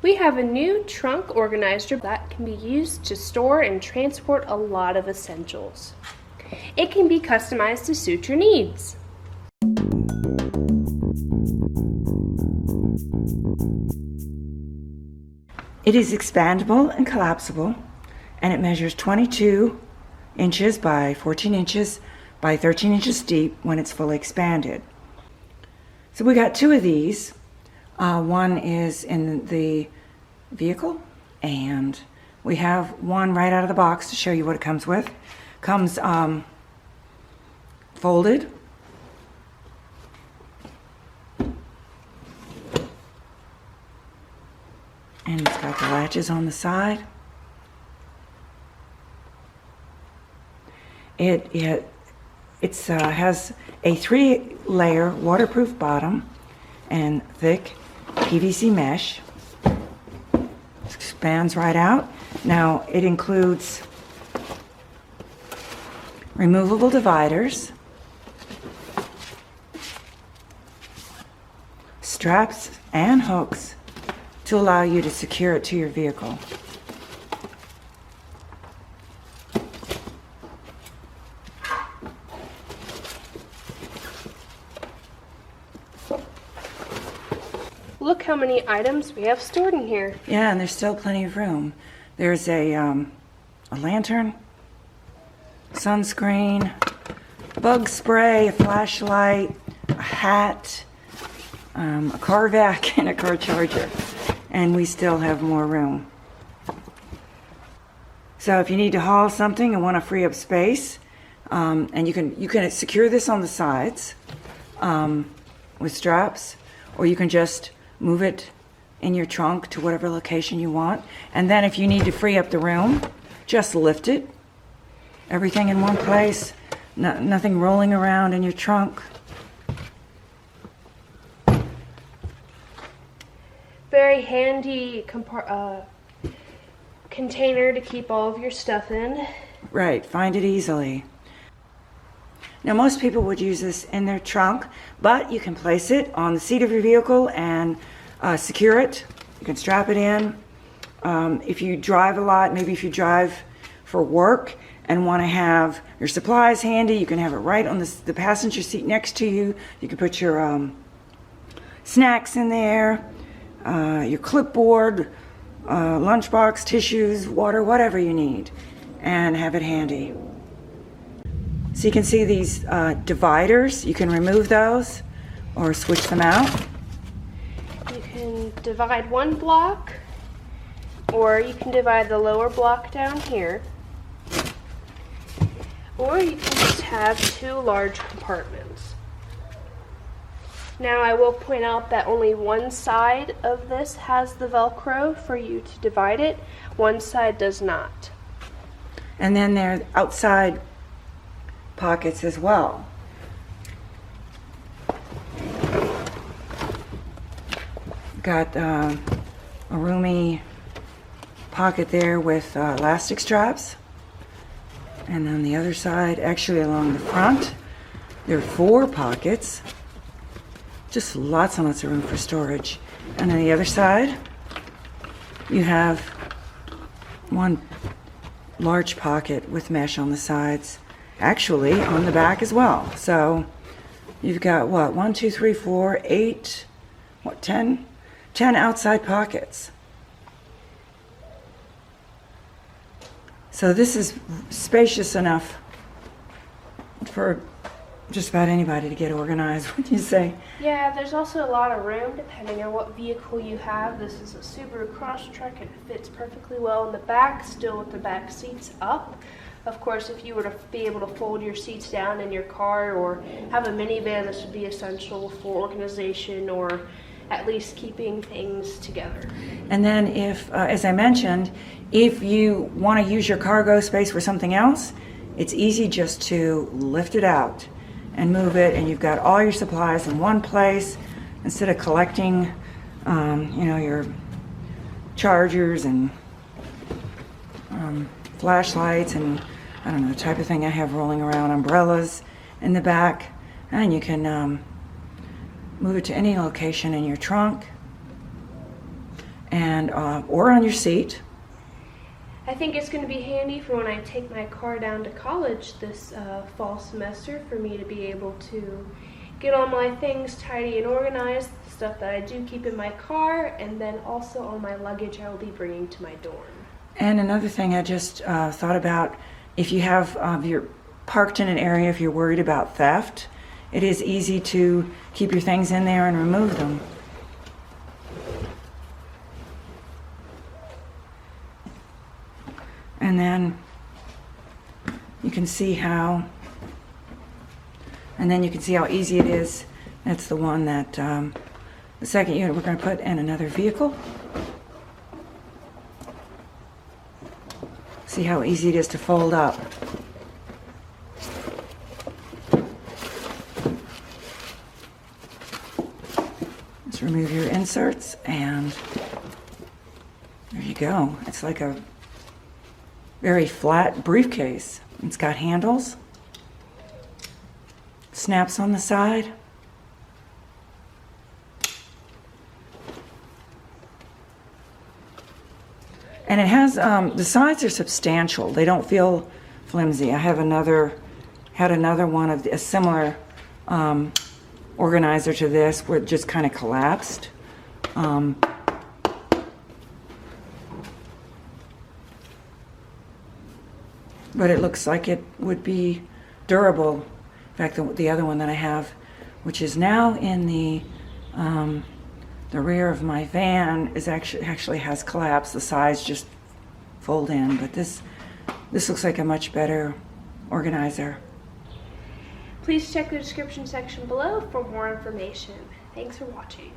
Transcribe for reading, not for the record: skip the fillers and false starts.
We have a new trunk organizer that can be used to store and transport a lot of essentials. It can be customized to suit your needs. It is expandable and collapsible, and it measures 22 inches by 14 inches by 13 inches deep when it's fully expanded. So we got two of these. One is in the vehicle, and we have one right out of the box to show you what it comes with. Comes folded. And it's got the latches on the side. It has a 3-layer waterproof bottom and thick PVC mesh. Expands right out. Now it includes removable dividers, straps, and hooks to allow you to secure it to your vehicle. Look how many items we have stored in here. Yeah, and there's still plenty of room. There's a lantern, sunscreen, bug spray, a flashlight, a hat, a car vac, and a car charger. And we still have more room. So if you need to haul something and want to free up space, and you can secure this on the sides with straps, or you can just move it in your trunk to whatever location you want. And then if you need to free up the room, just lift it. Everything in one place, nothing rolling around in your trunk. Very handy container to keep all of your stuff in. Right, find it easily. Now most people would use this in their trunk, but you can place it on the seat of your vehicle and secure it. You can strap it in. If you drive a lot, maybe if you drive for work and want to have your supplies handy, you can have it right on the passenger seat next to you. You can put your snacks in there, your clipboard, lunchbox, tissues, water, whatever you need, and have it handy. So you can see these dividers. You can remove those or switch them out. You can divide one block, or you can divide the lower block down here, or you can just have two large compartments. Now I will point out that only one side of this has the Velcro for you to divide it. One side does not. And then there are outside pockets as well. Got a roomy pocket there with elastic straps. And on the other side, actually along the front, there are 4 pockets. Just lots and lots of room for storage. And on the other side, you have one large pocket with mesh on the sides. Actually, on the back as well. So you've got what? 1, 2, 3, 4, 8, what, 10? 10 outside pockets. So this is spacious enough for just about anybody to get organized, wouldn't you say? Yeah, there's also a lot of room depending on what vehicle you have. This is a Subaru Crosstrek and it fits perfectly well in the back, still with the back seats up. Of course, if you were to be able to fold your seats down in your car or have a minivan, this would be essential for organization or at least keeping things together. And then if, as I mentioned, if you want to use your cargo space for something else, it's easy just to lift it out and move it, and you've got all your supplies in one place instead of collecting, your chargers and flashlights and I don't know, the type of thing I have rolling around, umbrellas in the back, and you can move it to any location in your trunk and or on your seat. I think it's going to be handy for when I take my car down to college this fall semester for me to be able to get all my things tidy and organized, the stuff that I do keep in my car, and then also all my luggage I will be bringing to my dorm. And another thing I just thought about, if you have, you're parked in an area, if you're worried about theft, it is easy to keep your things in there and remove them. And then you can see how, easy it is. That's the one that, the second unit we're going to put in another vehicle. See how easy it is to fold up. Just remove your inserts and there you go. It's like a very flat briefcase. It's got handles, snaps on the side. And it has, the sides are substantial. They don't feel flimsy. I have had another one of a similar organizer to this where it just kind of collapsed. But it looks like it would be durable. In fact, the other one that I have, which is now in the rear of my van, is actually has collapsed. The sides just fold in, but this looks like a much better organizer. Please check the description section below for more information. Thanks for watching.